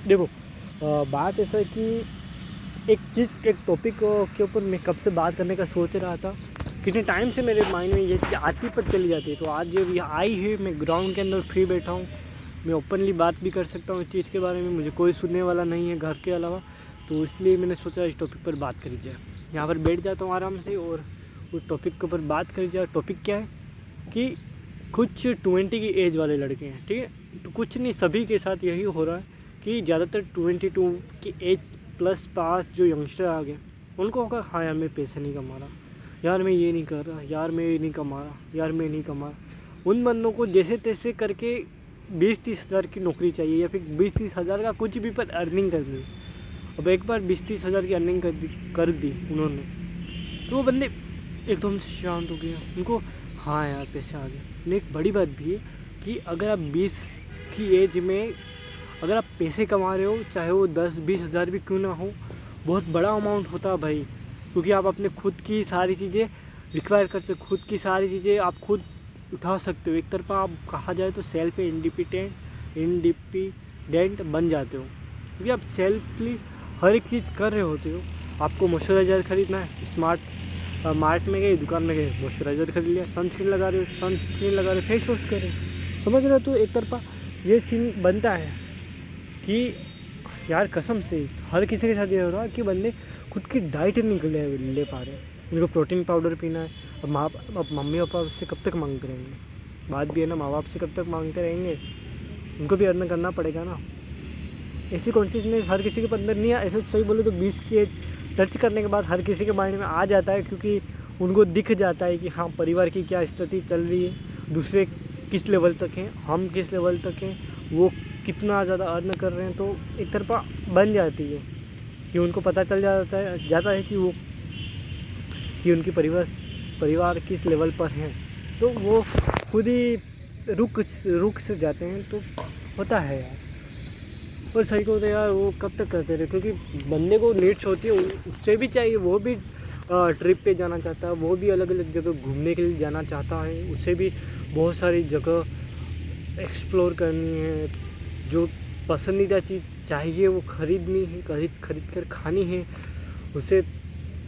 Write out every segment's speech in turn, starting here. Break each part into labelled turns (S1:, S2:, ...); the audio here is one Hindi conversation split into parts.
S1: देखो बात ऐसा है कि एक टॉपिक के ऊपर मैं कब से बात करने का सोच रहा था। कितने टाइम से मेरे माइंड में ये चीज़ आती पर चली जाती है, तो आज जब ये आई है, मैं ग्राउंड के अंदर फ्री बैठा हूँ, मैं ओपनली बात भी कर सकता हूँ इस चीज़ के बारे में, मुझे कोई सुनने वाला नहीं है घर के अलावा। तो इसलिए मैंने सोचा इस टॉपिक पर बात करी जाए। यहाँ पर बैठ जाता हूँ आराम से और उस टॉपिक के ऊपर बात करी जाए। टॉपिक क्या है कि कुछ 20 की एज वाले लड़के हैं, ठीक है, तो कुछ नहीं, सभी के साथ यही हो रहा है कि ज़्यादातर 22 की एज प्लस पास जो यंगस्टर आ गए, उनको होगा हाँ यार मैं पैसे नहीं कमा रहा, यार मैं ये नहीं कर रहा, यार मैं ये नहीं कमा रहा, यार मैं नहीं कमा रहा। उन बंदों को जैसे तैसे करके 20-30 हज़ार की नौकरी चाहिए या फिर 20-30 हज़ार का कुछ भी पर अर्निंग करनी है। अब एक बार 20-30 हज़ार की अर्निंग कर दी उन्होंने, तो वो बंदे एकदम से शांत हो गए, उनको हाँ यार पैसे आ गए। लेकिन एक बड़ी बात भी है कि अगर आप 20 की एज में अगर आप पैसे कमा रहे हो, चाहे वो 10-20 हज़ार भी क्यों ना हो, बहुत बड़ा अमाउंट होता है भाई, क्योंकि आप अपने खुद की सारी चीज़ें रिक्वायर कर सकते, खुद की सारी चीज़ें आप खुद उठा सकते हो। एक तरफा आप कहा जाए तो सेल्फ इंडिपेंडेंट बन जाते हो, क्योंकि आप सेल्फली हर एक चीज़ कर रहे होते हो। आपको मॉइस्चराइज़र खरीदना है, मार्ट में गए, दुकान में गए, मॉइस्चराइज़र खरीद लिया, सनस्क्रीन लगा रहे हो, सनस्क्रीन लगा रहे हो, फेस वॉश कर रहे हो, समझ रहे हो। तो एक तरफा ये सीन बनता है कि यार कसम से हर किसी के साथ ये हो रहा है कि बंदे खुद की डाइट नहीं ले पा रहे हैं। उनको प्रोटीन पाउडर पीना है। अब मम्मी पापा से कब तक मांगते रहेंगे, बात भी है ना, माँ बाप से कब तक मांगते रहेंगे, उनको भी अर्न करना पड़ेगा ना। ऐसी कॉन्शियसनेस हर किसी के अंदर नहीं है। ऐसे सही बोलो तो 20 की एज टच करने के बाद हर किसी के माइंड में आ जाता है, क्योंकि उनको दिख जाता है कि हाँ परिवार की क्या स्थिति चल रही है, दूसरे किस लेवल तक हैं, हम किस लेवल तक हैं, वो कितना ज़्यादा अर्न कर रहे हैं। तो एक तरफा बन जाती है कि उनको पता चल जाता है कि उनकी परिवार किस लेवल पर हैं, तो वो खुद ही रुक से जाते हैं। तो होता है यार, और सही को तो यार वो कब तक करते रहे, क्योंकि बंदे को नीड्स होती है, उससे भी चाहिए, वो भी ट्रिप पे जाना चाहता है, वो भी अलग अलग जगह घूमने के लिए जाना चाहता है, उसे भी बहुत सारी जगह एक्सप्लोर करनी है, जो पसंदीदा चीज़ चाहिए वो ख़रीदनी है, खरीद कर खानी है, उसे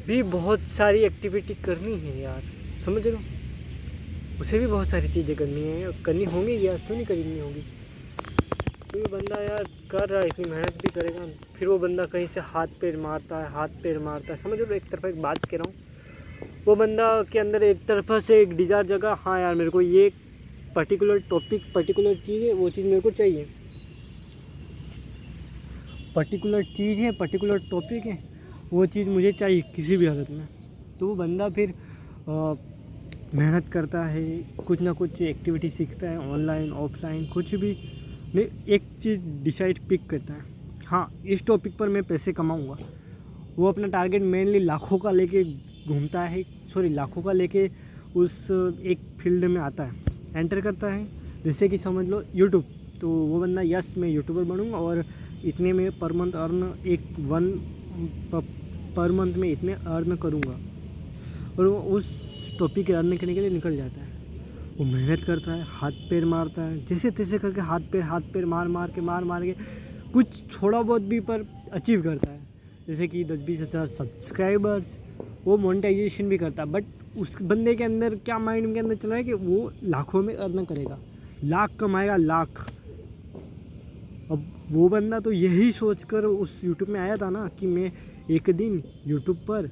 S1: भी बहुत सारी एक्टिविटी करनी है यार, समझ रहे हो। उसे भी बहुत सारी चीज़ें करनी होंगी यार, क्यों नहीं करनी होगी। कोई बंदा यार कर रहा है, इतनी मेहनत भी करेगा, फिर वो बंदा कहीं से हाथ पैर मारता है, समझ लो। एक तरफा एक बात कह रहा हूँ, वो बंदा के अंदर एक तरफा से एक डिज़ायर जगह, हाँ यार मेरे को ये पर्टिकुलर टॉपिक, पर्टिकुलर चीज़ है, वो चीज़ मेरे को चाहिए, पर्टिकुलर टॉपिक है, वो चीज़ मुझे चाहिए किसी भी हालत में। तो वो बंदा फिर मेहनत करता है, कुछ ना कुछ एक्टिविटी सीखता है, ऑनलाइन ऑफलाइन कुछ भी नहीं, एक चीज़ डिसाइड पिक करता है, हाँ इस टॉपिक पर मैं पैसे कमाऊँगा। वो अपना टारगेट मेनली लाखों का लेके घूमता है, लाखों का लेके उस एक फील्ड में आता है, एंटर करता है। जैसे कि समझ लो यूट्यूब, तो वो बंदा यस मैं यूट्यूबर बनूँगा और इतने में पर मंथ पर मंथ में इतने अर्न करूँगा, और वो उस टॉपिक के अर्न करने के लिए निकल जाता है। वो मेहनत करता है, हाथ पैर मारता है, जैसे तैसे करके हाथ पैर मार के कुछ थोड़ा बहुत भी पर अचीव करता है। जैसे कि 10-20 हज़ार सब्सक्राइबर्स, वो मोनेटाइजेशन भी करता है। बट उस बंदे के अंदर क्या माइंड के अंदर चल रहा है कि वो लाखों में अर्न करेगा, लाख कमाएगा, लाख। अब वो बंदा तो यही सोचकर उस यूट्यूब में आया था ना कि मैं एक दिन यूट्यूब पर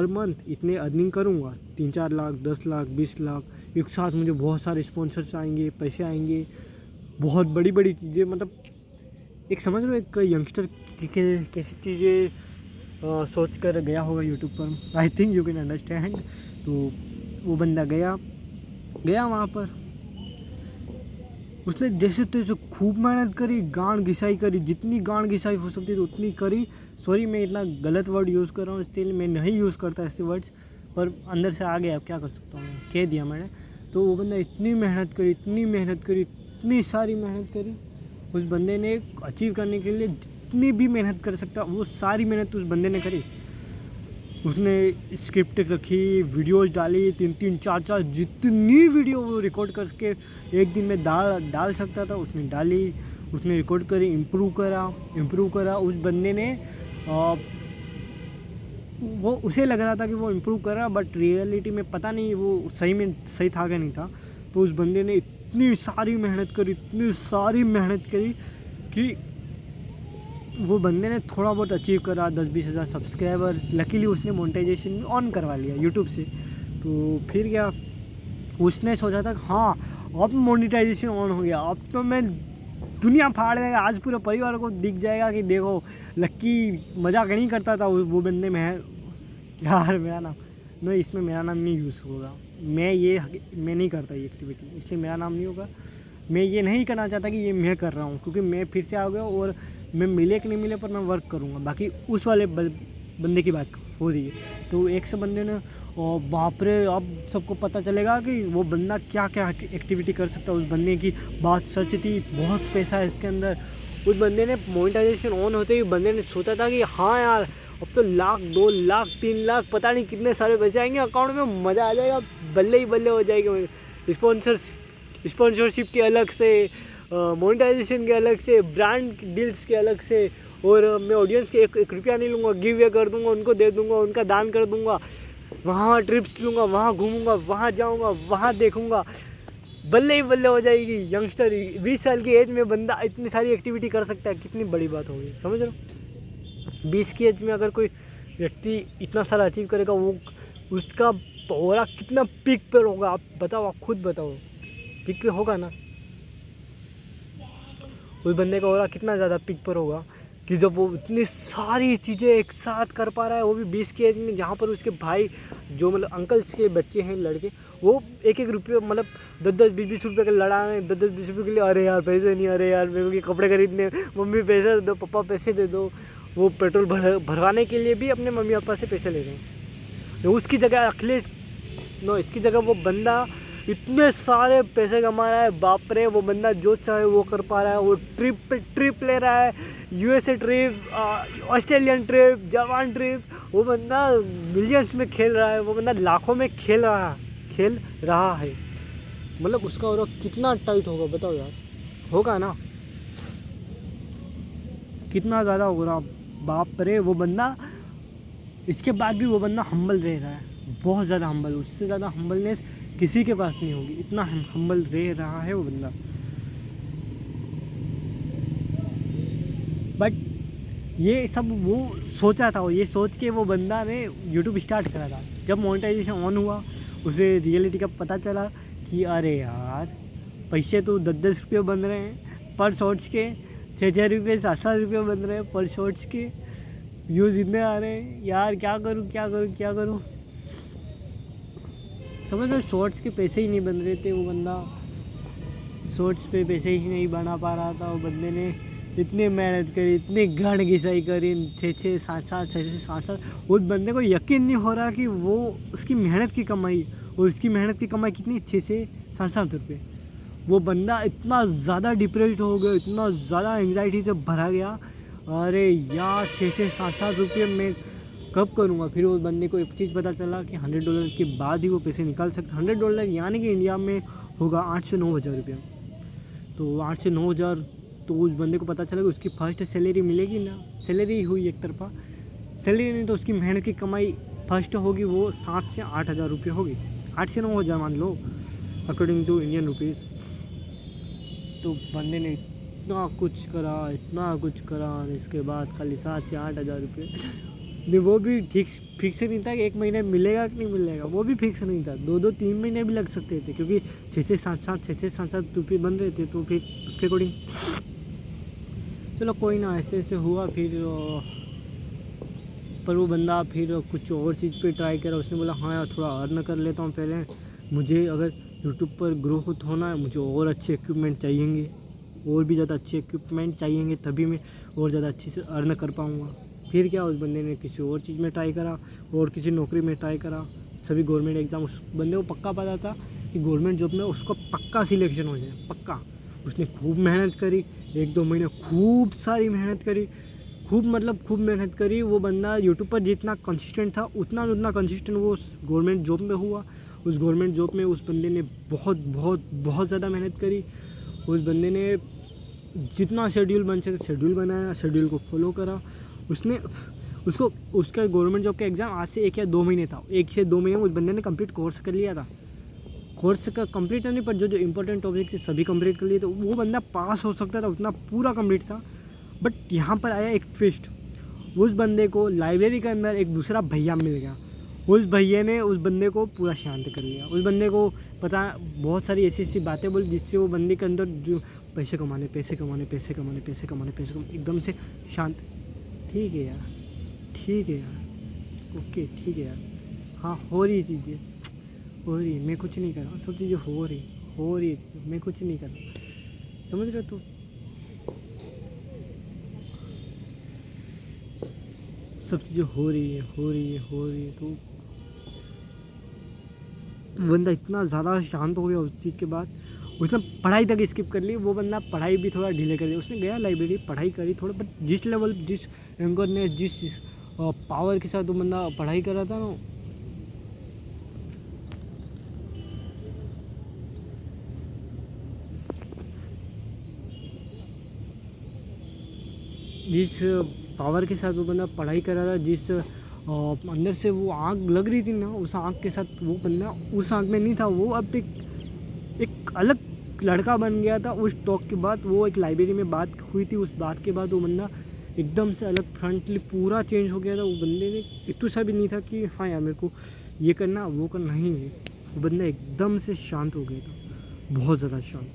S1: मंथ इतने अर्निंग करूँगा, 3-4 लाख, 10 लाख, 20 लाख, एक साथ मुझे बहुत सारे स्पॉन्सर्स आएंगे, पैसे आएंगे, बहुत बड़ी बड़ी चीज़ें। मतलब एक समझ लो एक यंगस्टर कैसी चीज़ें सोच कर गया होगा यूट्यूब पर, I think you can understand. तो वो बंदा गया वहाँ पर, उसने जैसे तैसे खूब मेहनत करी, गांड घिसाई करी, जितनी गांड घिसाई हो सकती थी उतनी करी। सॉरी मैं इतना गलत वर्ड यूज़ कर रहा हूँ, इसलिए मैं नहीं यूज़ करता ऐसे वर्ड्स, पर अंदर से आ गया, अब क्या कर सकता हूँ, कह दिया मैंने। तो वो बंदा इतनी मेहनत करी, इतनी सारी मेहनत करी, उस बंदे ने अचीव करने के लिए जितनी भी मेहनत कर सकता वो सारी मेहनत उस बंदे ने करी। उसने स्क्रिप्ट रखी, वीडियोस डाली, 3-3, 4-4 जितनी वीडियो वो रिकॉर्ड करके एक दिन में डाल सकता था उसने डाली। उसने रिकॉर्ड करी, इम्प्रूव करा। उस बंदे ने वो उसे लग रहा था कि वो इम्प्रूव कर रहा, बट रियलिटी में पता नहीं वो सही में सही था क्या नहीं था। तो उस बंदे ने इतनी सारी मेहनत करी कि वो बंदे ने थोड़ा बहुत अचीव करा, 10-20 हज़ार सब्सक्राइबर। लकीली उसने मोनेटाइजेशन ऑन करवा लिया यूट्यूब से। तो फिर क्या, उसने सोचा था हाँ अब मोनेटाइजेशन ऑन हो गया, अब तो मैं दुनिया फाड़ देगा, आज पूरे परिवार को दिख जाएगा कि देखो लक्की मजाक नहीं करता था वो बंदे में है। यार मेरा नाम नहीं, इसमें मेरा नाम नहीं यूज़ होगा। मैं नहीं करता ये एक्टिविटी, इसलिए मेरा नाम नहीं होगा। मैं ये नहीं करना चाहता कि ये मैं कर रहा हूँ, क्योंकि मैं फिर से आ गया और मैं मिले कि नहीं मिले पर मैं वर्क करूँगा। बाकी उस वाले बंदे की बात हो रही है। तो एक से बंदे ने, और बाप रे, अब सबको पता चलेगा कि वो बंदा क्या क्या एक्टिविटी कर सकता है। उस बंदे की बात सच थी, बहुत पैसा है इसके अंदर। उस बंदे ने मोनेटाइजेशन ऑन होते ही बंदे ने सोचा था कि हाँ यार अब तो 1 लाख 2 लाख 3 लाख पता नहीं कितने सारे पैसे आएंगे अकाउंट में, मज़ा आ जाएगा, बल्ले ही बल्ले हो जाएगी। स्पॉन्सरशिप के अलग से, मोनेटाइजेशन के अलग से, ब्रांड डील्स के अलग से, और मैं ऑडियंस के 1 रुपया नहीं लूँगा, गिव वे कर दूँगा, उनको दे दूँगा, उनका दान कर दूँगा, वहाँ ट्रिप्स लूँगा, वहाँ घूमूँगा, वहाँ जाऊँगा, वहाँ देखूँगा, बल्ले ही बल्ले हो जाएगी। यंगस्टर 20 साल की एज में बंदा इतनी सारी एक्टिविटी कर सकता है, कितनी बड़ी बात होगी, समझ रहे हो। 20 की एज में अगर कोई व्यक्ति इतना सारा अचीव करेगा, वो उसका ऑरा कितना पीक पर होगा, आप बताओ, आप खुद बताओ, पीक पे होगा ना। उस बंदे का ऑरा कितना ज़्यादा पीक पर होगा कि जब वो इतनी सारी चीज़ें एक साथ कर पा रहा है, वो भी 20 की एज में, जहाँ पर उसके भाई जो मतलब अंकल्स के बच्चे हैं लड़के, वो 1-1 रुपये मतलब 10-10 20-20 रुपये के लड़ा रहे हैं, 10-10 20 रुपये के लिए। अरे यार पैसे नहीं, अरे यार मेरे को ये कपड़े खरीदने, मम्मी पैसे दे दो, पापा पैसे दे दो। वो पेट्रोल भरवाने के लिए भी अपने मम्मी पापा से पैसे ले रहे हैं। तो उसकी जगह इसकी जगह वो बंदा इतने सारे पैसे कमा रहा है, बाप रे। वो बंदा जो चाहे वो कर पा रहा है। वो ट्रिप पे ट्रिप ले रहा है, USA trip, Australian trip, Japan trip. वो बंदा मिलियंस में खेल रहा है, वो बंदा लाखों में खेल रहा है। मतलब उसका और कितना टाइट होगा बताओ यार, होगा ना, कितना ज़्यादा होगा, बाप रे। वो बंदा इसके बाद भी वो बंदा हम्बल रह रहा है, बहुत ज़्यादा हम्बल। उससे ज़्यादा हम्बलनेस किसी के पास नहीं होगी, इतना हम्बल रह रहा है वो बंदा। बट ये सब वो सोचा था, ये सोच के वो बंदा ने यूट्यूब स्टार्ट करा था। जब मोनेटाइजेशन ऑन हुआ, उसे रियलिटी का पता चला कि अरे यार पैसे तो 10-10 रुपये बन रहे हैं पर शॉर्ट्स के, 6-6 रुपये 7-7 रुपये बन रहे हैं पर शॉर्ट्स के, व्यूज़ इतने आ रहे हैं। यार क्या करूँ समझ लो। शॉर्ट्स के पैसे ही नहीं बन रहे थे, वो बंदा शॉर्ट्स पे पैसे ही नहीं बना पा रहा था। वो बंदे ने इतनी मेहनत करी, इतनी घण घिसाई करी, 6-7 उस बंदे को यकीन नहीं हो रहा कि वो उसकी मेहनत की कमाई, और उसकी मेहनत की कमाई कितनी, 6-7 रुपये। वो बंदा इतना ज़्यादा डिप्रेस्ड हो गया, इतना ज़्यादा एंग्जाइटी से भरा गया, अरे यार 6-7 रुपये में कब करूँगा। फिर उस बंदे को एक चीज़ पता चला कि $100 के बाद ही वो पैसे निकाल सकता। $100 यानी कि इंडिया में होगा 8 से 9 हज़ार रुपये। तो 8 से 9 हज़ार, तो उस बंदे को पता चला कि उसकी फर्स्ट सैलरी मिलेगी ना, सैलरी हुई एक तरफा, सैलरी नहीं तो उसकी मेहनत की कमाई फर्स्ट होगी, वो 7 से 8 हज़ार रुपये होगी, 8 से 9 हज़ार मान लो अकॉर्डिंग टू इंडियन रुपीज़। तो बंदे ने इतना कुछ करा, इसके बाद खाली 7 से 8 हज़ार रुपये। वो भी फिक्स नहीं था कि 1 महीने मिलेगा कि नहीं मिलेगा, वो भी फिक्स नहीं था। 2-3 महीने भी लग सकते थे, क्योंकि 6-7 रुपये बन रहे थे। तो फिर उसके अकॉर्डिंग चलो कोई ना, ऐसे हुआ। फिर पर वो बंदा फिर कुछ और चीज़ पे ट्राई करा। उसने बोला हाँ यार थोड़ा अर्न कर लेता हूँ पहले, मुझे अगर यूट्यूब पर ग्रोथ होना है, मुझे और अच्छे इक्विपमेंट चाहिएंगे, और भी ज़्यादा अच्छे इक्विपमेंट चाहिएंगे, तभी मैं और ज़्यादा अच्छे से अर्न कर पाऊँगा। फिर क्या, उस बंदे ने किसी और चीज़ में ट्राई करा, और किसी नौकरी में ट्राई करा, सभी गवर्नमेंट एग्ज़ाम। उस बंदे को पक्का पता था कि गवर्नमेंट जॉब में उसका पक्का सिलेक्शन हो जाए, पक्का। उसने खूब मेहनत करी, 1-2 महीने खूब सारी मेहनत करी, खूब मेहनत करी। वो बंदा यूट्यूब पर जितना कंसिस्टेंट था, उतना कंसिस्टेंट वो गवर्नमेंट जॉब में हुआ। उस गवर्नमेंट जॉब में उस बंदे ने बहुत ज़्यादा मेहनत करी। उस बंदे ने जितना शेड्यूल बन सके शेड्यूल बनाया, शेड्यूल को फॉलो करा। उसने उसको उसका गवर्नमेंट जॉब का एग्ज़ाम आज से 1 या 2 महीने था, 1 से 2 महीने उस बंदे ने कंप्लीट कोर्स कर लिया था। कोर्स का कंप्लीट नहीं, पर जो जो इंपॉर्टेंट टॉपिक थे सभी कंप्लीट कर लिए, तो वो बंदा पास हो सकता था, उतना पूरा कंप्लीट था। बट यहाँ पर आया एक ट्विस्ट, उस बंदे को लाइब्रेरी के अंदर एक दूसरा भैया मिल गया। उस भैया ने उस बंदे को पूरा शांत कर लिया। उस बंदे को पता बहुत सारी ऐसी ऐसी बातें बोली जिससे वो बंदे के अंदर जो पैसे कमाने एकदम से शांत। ठीक है यार, ठीक है यार, ओके ठीक है यार, हाँ हो रही चीज़ें, हो रही है, मैं कुछ नहीं कर रहा, सब चीज़ें हो रही है चीज़ें, मैं कुछ नहीं कर रहा, समझ रहे हो? तो सब चीज़ें हो रही है। तो बंदा इतना ज़्यादा शांत हो गया उस चीज़ के बाद, उसने पढ़ाई तक स्किप कर ली। वो बंदा पढ़ाई भी थोड़ा डिले कर दिया। उसने गया लाइब्रेरी, पढ़ाई करी थोड़ा, बट जिस लेवल, जिस एंकर ने, जिस पावर के साथ वो बंदा पढ़ाई कर रहा था ना, जिस पावर के साथ वो बंदा पढ़ाई कर रहा था, जिस अंदर से वो आग लग रही थी ना, उस आग के साथ वो बंदा उस आग में नहीं था। वो अब एक अलग लड़का बन गया था। उस टॉक के बाद, वो एक लाइब्रेरी में बात हुई थी, उस बात के बाद वो बंदा एकदम से अलग फ्रंटली पूरा चेंज हो गया था। वो बंदे ने इतना सा भी नहीं था कि हाँ यार मेरे को ये करना वो करना ही है। वो बंदा एकदम से शांत हो गया था, बहुत ज़्यादा शांत,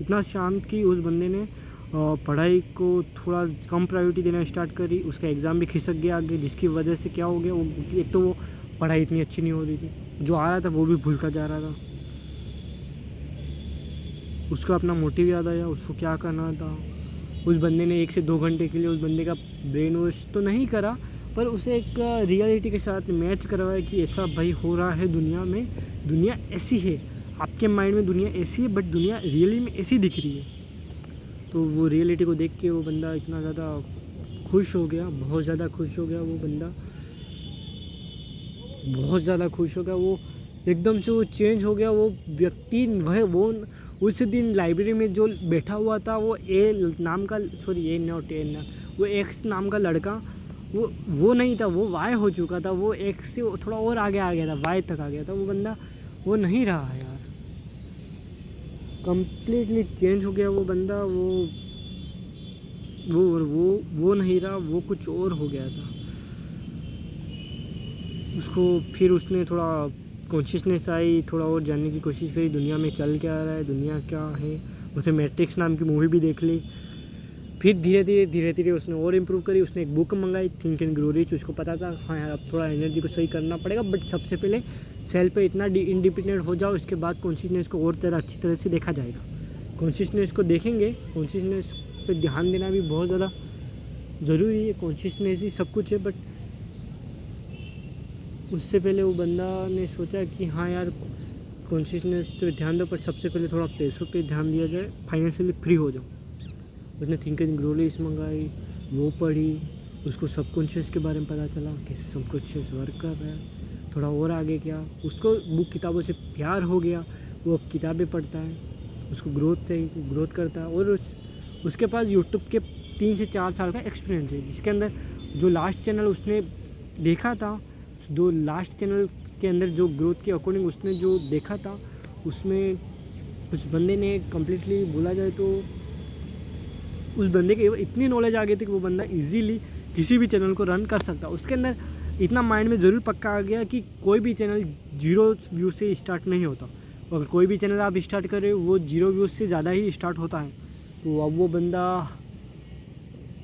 S1: इतना शांत कि उस बंदे ने पढ़ाई को थोड़ा कम प्रायोरिटी देना स्टार्ट करी। उसका एग्ज़ाम भी खिसक गया आगे, जिसकी वजह से क्या हो गया, वो एक तो वो पढ़ाई इतनी अच्छी नहीं हो रही थी, जो आ रहा था वो भी भूलता जा रहा था। उसका अपना मोटिव याद आया, उसको क्या करना था। उस बंदे ने 1 से 2 घंटे के लिए उस बंदे का ब्रेन वॉश तो नहीं करा, पर उसे एक रियलिटी के साथ मैच करवाया कि ऐसा भाई हो रहा है दुनिया में, दुनिया ऐसी है, आपके माइंड में दुनिया ऐसी है, बट दुनिया रियली में ऐसी दिख रही है। तो वो रियलिटी को देख के वो बंदा इतना ज़्यादा खुश हो गया, बहुत ज़्यादा खुश हो गया। वो बंदा बहुत ज़्यादा खुश हो गया, वो एकदम से वो चेंज हो गया। वो व्यक्ति वो उस दिन लाइब्रेरी में जो बैठा हुआ था, वो ए नाम का, सॉरी ए नॉट ए ना, वो एक्स नाम का लड़का, वो नहीं था, वो वाई हो चुका था। वो एक्स से थोड़ा और आगे आ गया था, वाई तक आ गया था। वो बंदा वो नहीं रहा यार, कम्प्लीटली चेंज हो गया वो बंदा। वो नहीं रहा, वो कुछ और हो गया था उसको। फिर उसने थोड़ा कॉन्शियसनेस आई, थोड़ा और जानने की कोशिश करी, दुनिया में चल क्या रहा है, दुनिया क्या है। उसने मैट्रिक्स नाम की मूवी भी देख ली। फिर धीरे धीरे उसने और इम्प्रूव करी। उसने एक बुक मंगाई, थिंक एंड ग्रो रिच। उसको पता था हाँ यार अब थोड़ा एनर्जी को सही करना पड़ेगा, बट सबसे पहले सेल्फ पे इतना इंडिपेंडेंट हो जाओ, उसके बाद कॉन्शियसनेस को और तरह अच्छी तरह से देखा जाएगा। कॉन्शियसनेस को देखेंगे, कॉन्शियसनेस पे ध्यान देना भी बहुत ज़्यादा ज़रूरी है। कॉन्शियसनेस ही सब कुछ है। बट उससे पहले वो बंदा ने सोचा कि हाँ यार कॉन्शियसनेस पे ध्यान दो, पर सबसे पहले थोड़ा पैसों पे ध्यान दिया जाए, फाइनेंशियली फ्री हो जाओ। उसने थिंक एंड ग्रो रिच मंगाई, वो पढ़ी, उसको सबकॉन्शियस के बारे में पता चला, कैसे सबकॉन्शियस वर्क कर रहा है। थोड़ा और आगे क्या, उसको बुक किताबों से प्यार हो गया, वो अब किताबें पढ़ता है, उसको ग्रोथ चाहिए, ग्रोथ करता है। और उसके पास यूट्यूब के 3 से 4 साल का एक्सपीरियंस है, जिसके अंदर जो लास्ट चैनल उसने देखा था, जो लास्ट चैनल के अंदर जो ग्रोथ के अकॉर्डिंग उसने जो देखा था, उसमें उस बंदे ने कम्प्लीटली बोला जाए तो उस बंदे के इतनी नॉलेज आ गई थी कि वो बंदा इजीली किसी भी चैनल को रन कर सकता। उसके अंदर इतना माइंड में ज़रूर पक्का आ गया कि कोई भी चैनल 0 व्यू से स्टार्ट नहीं होता। अगर कोई भी चैनल आप स्टार्ट कर रहे हो वो 0 व्यूज़ से ज़्यादा ही स्टार्ट होता है। तो अब वो बंदा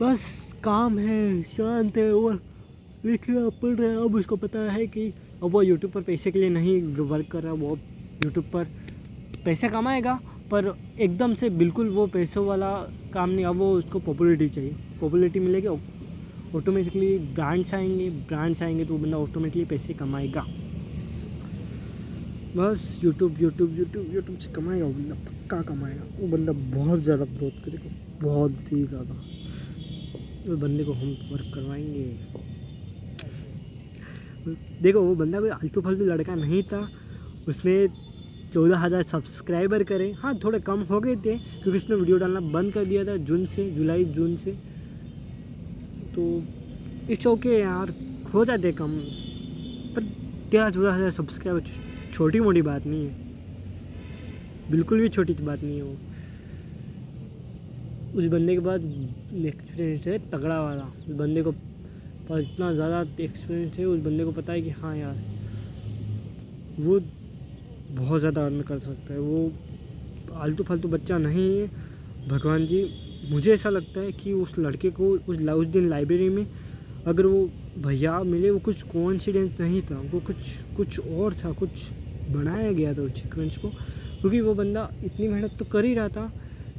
S1: बस काम है, शांत है और लिख रहा पढ़ रहा है। अब उसको पता है कि अब वो यूट्यूब पर पैसे के लिए नहीं वर्क कर रहा, वो यूट्यूब पर पैसे कमाएगा, पर एकदम से बिल्कुल वो पैसों वाला काम नहीं। अब वो उसको पॉपुलैरिटी चाहिए, पॉपुलैरिटी मिलेगी ऑटोमेटिकली ब्रांड्स आएंगे तो वो बंदा ऑटोमेटिकली पैसे कमाएगा। बस यूट्यूब से कमाएगा वो बंदा, पक्का कमाएगा। वो बंदा बहुत ज़्यादा ग्रोथ करेगा, बहुत ही ज़्यादा। वो बंदे को हम वर्क करवाएंगे। देखो वो बंदा कोई आलतू फालतू लड़का नहीं था। उसने 14,000 सब्सक्राइबर करे। हाँ थोड़े कम हो गए थे क्योंकि उसने वीडियो डालना बंद कर दिया था जुलाई से। तो इट्स ओके यार, हो जाते कम, पर 13-14,000 सब्सक्राइबर छोटी मोटी बात नहीं है, बिल्कुल भी छोटी बात नहीं है वो। उस बंदे के बाद एक्सपीरियंस है तगड़ा वाला, उस बंदे को इतना ज़्यादा एक्सपीरियंस है, उस बंदे को पता है कि हाँ यार वो बहुत ज़्यादा अर्न कर सकता है, वो आलतू फालतू बच्चा नहीं है। भगवान जी, मुझे ऐसा लगता है कि उस लड़के को उस दिन लाइब्रेरी में अगर वो भैया मिले, वो कुछ कोइंसिडेंस नहीं था, वो कुछ और था, कुछ बनाया गया था उस सीक्वेंस को, क्योंकि वो बंदा इतनी मेहनत तो कर ही रहा था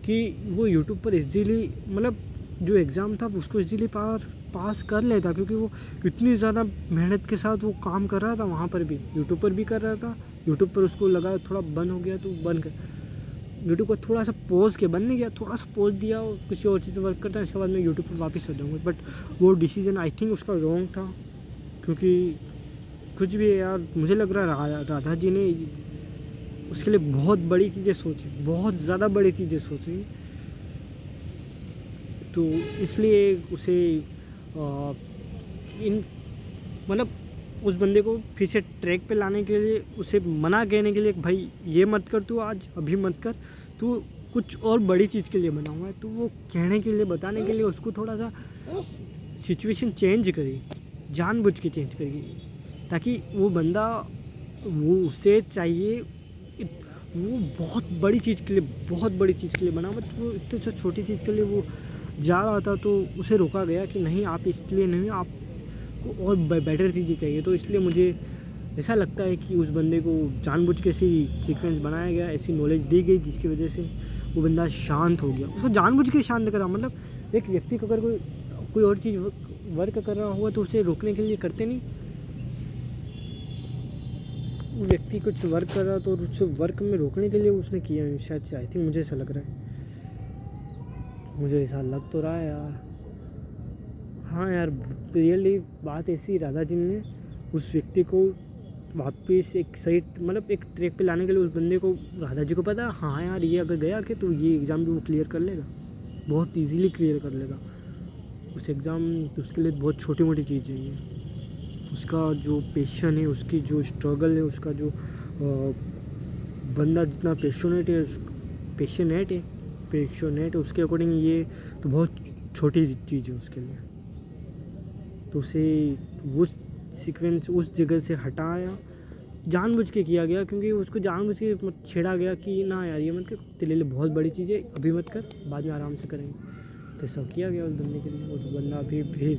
S1: कि वो यूट्यूब पर इजीली, मतलब जो एग्ज़ाम था उसको इजीली पास कर लेता, क्योंकि वो इतनी ज़्यादा मेहनत के साथ वो काम कर रहा था। वहाँ पर भी यूट्यूब पर भी कर रहा था, यूट्यूब पर उसको लगा थोड़ा बंद हो गया तो बंद कर, यूट्यूब को थोड़ा सा पोज के बंद नहीं किया, थोड़ा सा पोज दिया और किसी और चीज़ में वर्क करता है, इसके बाद मैं यूट्यूब पर वापस आ जाऊँगा। बट वो डिसीजन आई थिंक उसका रॉन्ग था, क्योंकि कुछ भी है यार, मुझे लग रहा है राधा जी ने उसके लिए बहुत बड़ी चीज़ें सोची, बहुत ज़्यादा बड़ी चीज़ें सोची, तो इसलिए उसे मतलब उस बंदे को फिर से ट्रैक पे लाने के लिए, उसे मना कहने के लिए भाई ये मत कर, तू आज अभी मत कर, तू कुछ और बड़ी चीज़ के लिए बना हुआ है, तो वो कहने के लिए, बताने के लिए उसको थोड़ा सा सिचुएशन चेंज करी, जानबूझ के चेंज करी, ताकि वो बंदा, वो उसे चाहिए, वो बहुत बड़ी चीज़ के लिए, बहुत बड़ी चीज़ के लिए बना, बट वो इतनी छोटी चीज़ के लिए वो जा रहा था, तो उसे रोका गया कि नहीं आप इसलिए नहीं, आपको और बेटर चीज़ें चाहिए। तो इसलिए मुझे ऐसा लगता है कि उस बंदे को जानबूझ के ऐसी सीक्वेंस बनाया गया, ऐसी नॉलेज दी गई जिसकी वजह से वो बंदा शांत हो गया। उसको जानबूझ के शांत करा, मतलब एक व्यक्ति को अगर कोई और चीज़ वर्क कर रहा हुआ तो उसे रोकने के लिए करते नहीं, वो व्यक्ति कुछ वर्क कर रहा तो उस वर्क में रोकने के लिए उसने किया, शायद से, आई थिंक मुझे ऐसा लग रहा है, मुझे ऐसा लग तो रहा है यार। हाँ यार, रियली बात ऐसी, राधा जी ने उस व्यक्ति को वापस एक सही, मतलब एक ट्रैक पे लाने के लिए, उस बंदे को, राधा जी को पता है हाँ यार ये अगर गया कि तो ये एग्ज़ाम भी वो क्लियर कर लेगा, बहुत इजीली क्लियर कर लेगा उस एग्ज़ाम। उसके लिए बहुत छोटी मोटी चीज़ है ये, उसका जो पैशन है, उसकी जो स्ट्रगल है, उसका जो बंदा जितना पैशनेट है उसके अकॉर्डिंग ये तो बहुत छोटी चीज़ है उसके लिए। तो उसे उस सीक्वेंस, उस जगह से हटाया, जानबूझ के किया गया, क्योंकि उसको जानबूझ के छेड़ा गया कि ना यार ये मत कर, तेरे लिए बहुत बड़ी चीज़ है, अभी मत कर, बाद में आराम से करेंगे। तो ऐसा किया गया उस बंदे के लिए। वो तो बंदा अभी भी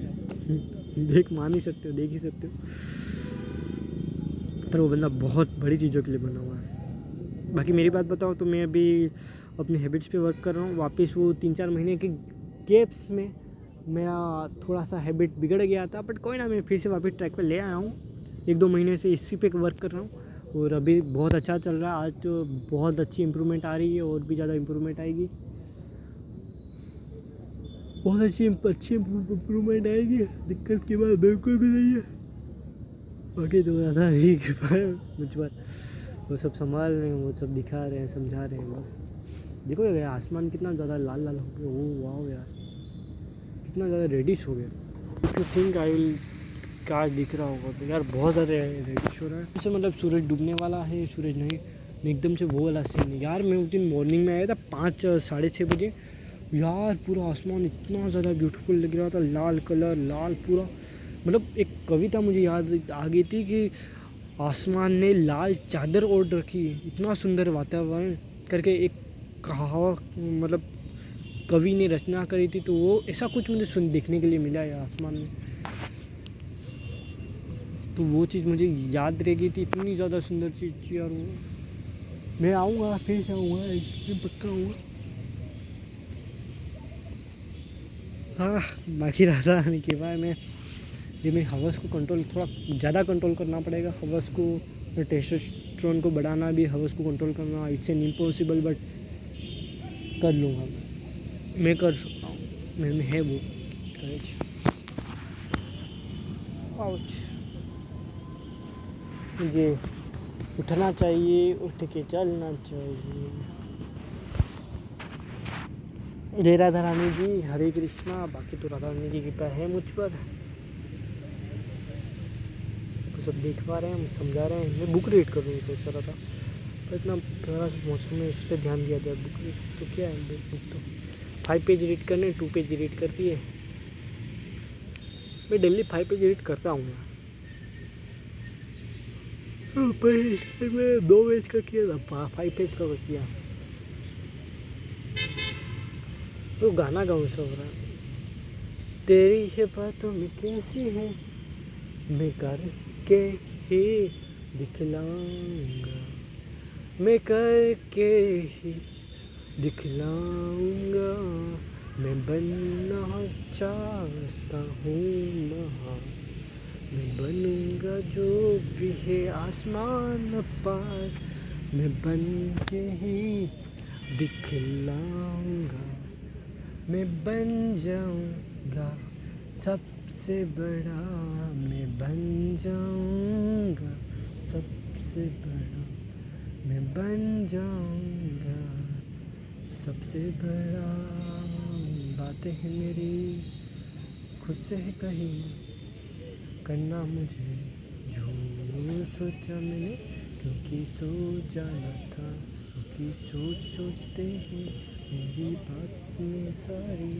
S1: मान ही सकते हो, देख ही सकते हो, पर वो बंदा बहुत बड़ी चीज़ों के लिए बना हुआ है। बाकी मेरी बात बताओ तो मैं अभी अपनी हैबिट्स पे वर्क कर रहा हूँ वापस। वो 3-4 महीने के गैप्स में मेरा थोड़ा सा हैबिट बिगड़ गया था, बट कोई ना, मैं फिर से वापस ट्रैक पे ले आया हूँ। 1-2 महीने से इसी पे वर्क कर रहा हूँ और अभी बहुत अच्छा चल रहा है। आज तो बहुत अच्छी इम्प्रूवमेंट आ रही है, और भी ज़्यादा इम्प्रूवमेंट आएगी, बहुत अच्छी इम्प्रूवमेंट आएगी, दिक्कत की बात बिल्कुल भी नहीं है। बाकी तो ज़्यादा नहीं कर पाए मुझ पर, वो सब संभाल रहे हैं, वो सब दिखा रहे हैं, समझा रहे हैं। बस देखो यार, आसमान कितना ज़्यादा लाल लाल हो गया, वो वाह यार, कितना ज़्यादा रेडिश हो गया। If you think I will काश दिख रहा होगा तो यार बहुत ज़्यादा रेडिश हो रहा है, जैसे मतलब सूरज डूबने वाला है, सूरज नहीं एकदम से वो वाला सीन यार। मैं उस दिन मॉर्निंग में आया था 5-6:30 बजे यार, पूरा आसमान इतना ज़्यादा ब्यूटीफुल लग रहा था, लाल कलर, लाल पूरा, मतलब एक कविता मुझे याद आ गई थी कि आसमान ने लाल चादर ओढ़ रखी है, इतना सुंदर वातावरण करके एक कहावत, मतलब कवि ने रचना करी थी। तो वो ऐसा कुछ मुझे देखने के लिए मिला है आसमान में, तो वो चीज़ मुझे याद रह गई थी, इतनी ज़्यादा सुंदर चीज़ थी यार वो। मैं आऊँगा, फिर से आऊँगा, एक दिन पक्का आऊँगा। हाँ, बाकी रहता है कि भाई मैं ये मेरी हवस को कंट्रोल, थोड़ा ज़्यादा कंट्रोल करना पड़ेगा हवस को, टेस्टोस्टेरोन को बढ़ाना भी, हवस को कंट्रोल करना, इट्स एन इम्पॉसिबल, बट कर लूँगा मैं कर सकता हूँ, मैं में है वो करेज। मुझे उठना चाहिए, उठ के चलना चाहिए। जय राधा रानी जी, हरे कृष्णा। बाकी तो राधा रानी की कृपा है मुझ पर, तो सब देख पा रहे हैं, हम समझा रहे हैं। मैं बुक रीड करूँ सोच रहा था, पर इतना प्यारा मौसम में इस पर ध्यान दिया जाए। बुक रीड तो क्या है, बुक तो 5 पेज रीड करने, 2 पेज रीड कर दिए। मैं डेली 5 पेज रीड करता हूँ यार, पर मैं 2 पेज का किया था, 5 पेज का किया। तो गाना गाऊँ सब रहा है। तेरी शबातों में कैसी है, मैं करके ही दिखलाऊंगा, मैं करके ही दिखलाऊंगा। मैं बनना चाहता हूँ महान, मैं बनूंगा जो भी है आसमान पार, मैं बन के ही दिखलाऊंगा, मैं बन जाऊंगा सबसे बड़ा, मैं बन जाऊंगा सबसे बड़ा, मैं बन जाऊंगा सबसे बड़ा। बातें हैं मेरी खुद से ही कही, करना मुझे जो सोचा मैंने, क्योंकि सोचा न था, क्योंकि सोचते ही मेरी बात में सारी,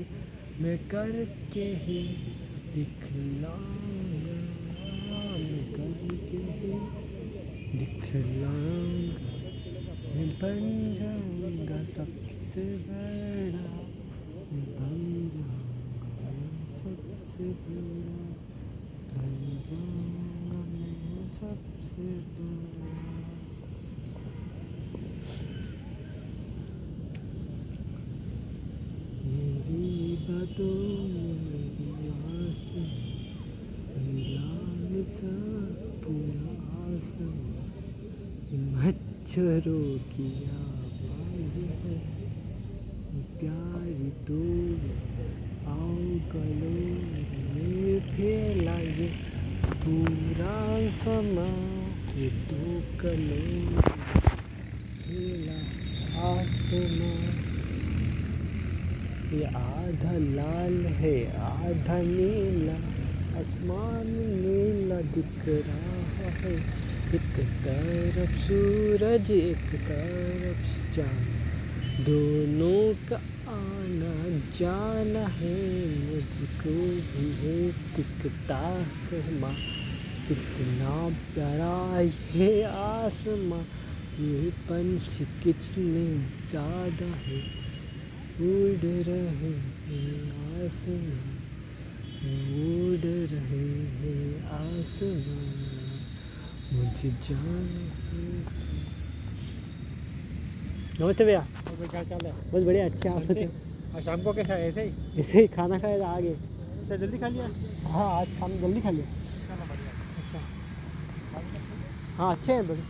S1: मैं करके ही दिखलाऊंगा, मैं करके ही दिखलाऊंगा, मैं बन जाऊंगा सबसे बड़ा, मैं बन जाऊंगा सबसे बड़ा, बन जाऊंगा मैं सबसे बड़ा। मेरी बातों में मेरी आस, लाल सा पूरा आसमां, मच्छरों की आवाज है, प्यारी तो आओ गलों में फैला ये पूरा समा, ये तो गलों फैला आसमां। ये आधा लाल है आधा नीला, आसमान नीला दिख रहा है, एक तरफ सूरज एक तरफ चाँद, दोनों का आना जाना है, मुझको भी है दिखता आसमां, कितना प्यारा ये आसमां, ये पंछी कितने ज़्यादा है, उड़ रहे हैं आसमां, उड़ रहे हैं आसमां, मुझे जाना है। नमस्ते भैया।
S2: क्या चाल है?
S1: बस बढ़िया, अच्छे आप बताइए।
S2: और शाम को कैसा है? ऐसे ही
S1: ऐसे ही खाना खाया था आगे।
S2: तो जल्दी खा लिया?
S1: हाँ आज खाना जल्दी खा लिया।
S2: चलो बढ़िया।
S1: अच्छा हाँ अच्छे हैं बड़े।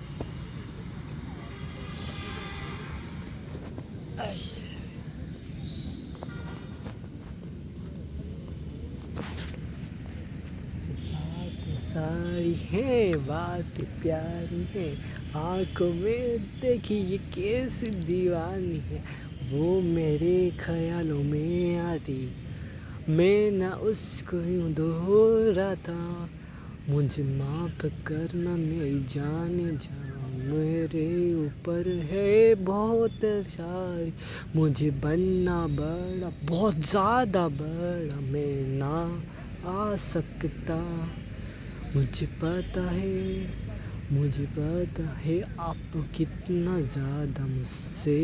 S1: बात सारी है बात प्यारी है, आँखों में देखी ये कैसी दीवानी है, वो मेरे ख्यालों में आती, मैं ना उसको यूँ दोहराता, मुझे माफ़ करना मेरी जाने जा, मेरे ऊपर है बहुत सारी, मुझे बनना बड़ा बहुत ज़्यादा बड़ा, मैं ना आ सकता, मुझे पता है आप कितना ज़्यादा मुझसे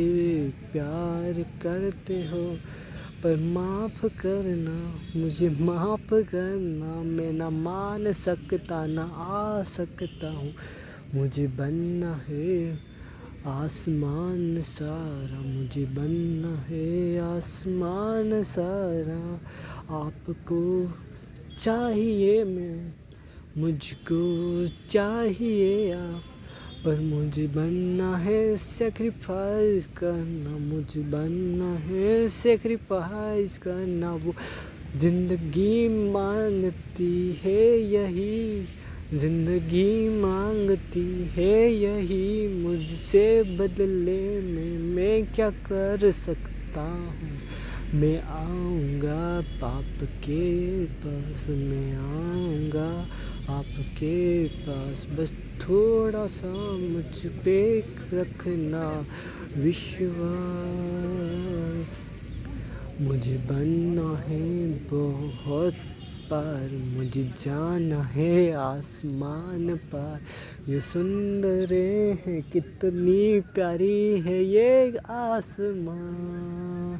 S1: प्यार करते हो, पर माफ़ करना मुझे माफ़ करना, मैं ना मान सकता ना आ सकता हूँ, मुझे बनना है आसमान सारा, मुझे बनना है आसमान सारा, आपको चाहिए मैं, मुझको चाहिए आप, पर मुझे बनना है सेक्रीफाइस करना, मुझे बनना है सेक्रीफाइस करना, वो ज़िंदगी मांगती है यही, जिंदगी मांगती है यही मुझसे बदले में, मैं क्या कर सकता हूँ। मैं आऊँगा आपके पास, मैं आऊँगा आपके पास, बस थोड़ा सा मुझ पे रखना विश्वास। मुझे बनना है बहुत पार, मुझे जाना है आसमान पार। ये सुंदरें हैं कितनी प्यारी है ये आसमां।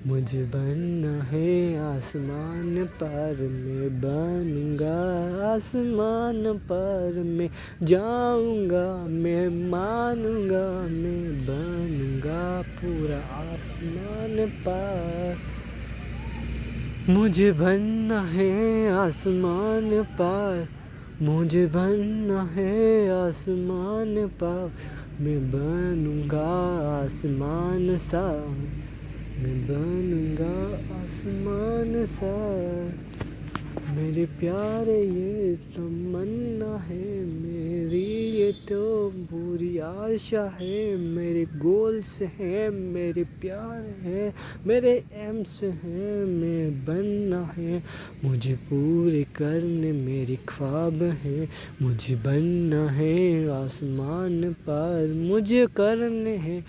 S1: मुझे बनना है आसमान पार, मैं बनूंगा आसमान पार। मैं जाऊंगा, मैं मानूंगा, मैं बनूंगा पूरा आसमान पार। मुझे बनना है आसमान पार, मुझे बनना है आसमान पार। मैं बनूंगा आसमान सा, मैं बनूंगा आसमान सा। मेरे प्यारे ये तमन्ना है मेरी, ये तो बुरी आशा है। मेरे गोल्स हैं, मेरे प्यार है, मेरे एम्स हैं। मैं बनना है, मुझे पूरे करने मेरे ख्वाब हैं। मुझे बनना है आसमान पार, मुझे करने हैं,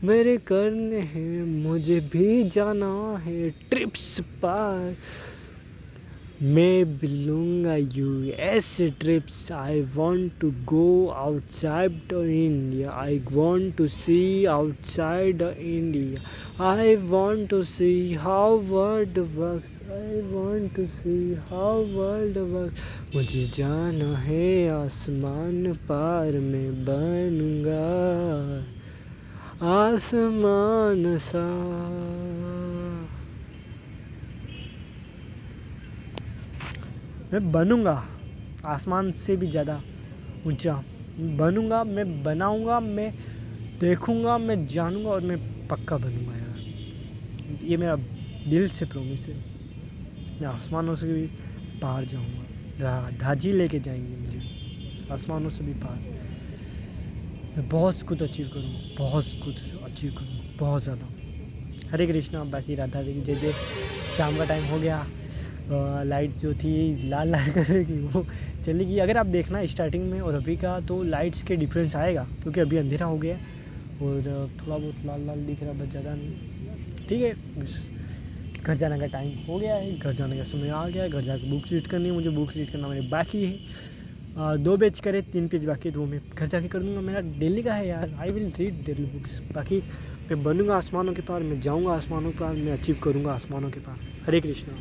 S1: मेरे करने हैं। मुझे भी जाना है ट्रिप्स पार। मैं भी लूँगा US trips. I want to go outside India, I want to see outside India. I want to see how world works, I want to see how world works. मुझे जाना है आसमान पार, मैं बनूँगा आसमान सा। मैं बनूँगा आसमान से भी ज़्यादा ऊंचा बनूँगा। मैं बनाऊँगा, मैं देखूँगा, मैं जानूँगा और मैं पक्का बनूँगा यार। ये मेरा दिल से प्रॉमिस है। मैं आसमानों से भी पार जाऊँगा, दादी लेके जाएंगे मुझे आसमानों से भी पार। मैं बहुत कुछ अचीव करूँगा, बहुत कुछ अचीव करूँगा, बहुत ज़्यादा। हरे कृष्णा। बाकी राधा रानी जय जय। शाम का टाइम हो गया, लाइट जो थी लाल लाल कलर की वो चली गई। अगर आप देखना स्टार्टिंग में और अभी का तो लाइट्स के डिफरेंस आएगा, क्योंकि अभी अंधेरा हो गया और थोड़ा बहुत लाल लाल दिख रहा है, बस ज़्यादा नहीं। ठीक है, घर जाने का टाइम हो गया है, घर जाने का समय आ गया है। घर जाकर बुक्स रीड करनी है मुझे, बुक्स रीड करना मेरे बाकी है। 2 पेज करे, 3 पेज बाकी है, तो मैं घर जाके कर दूँगा। मेरा डेली का है यार, I will read daily books. बाकी मैं बनूँगा आसमानों के पार, मैं जाऊँगा आसमानों के पार, मैं अचीव करूँगा आसमानों के पार। हरे कृष्णा।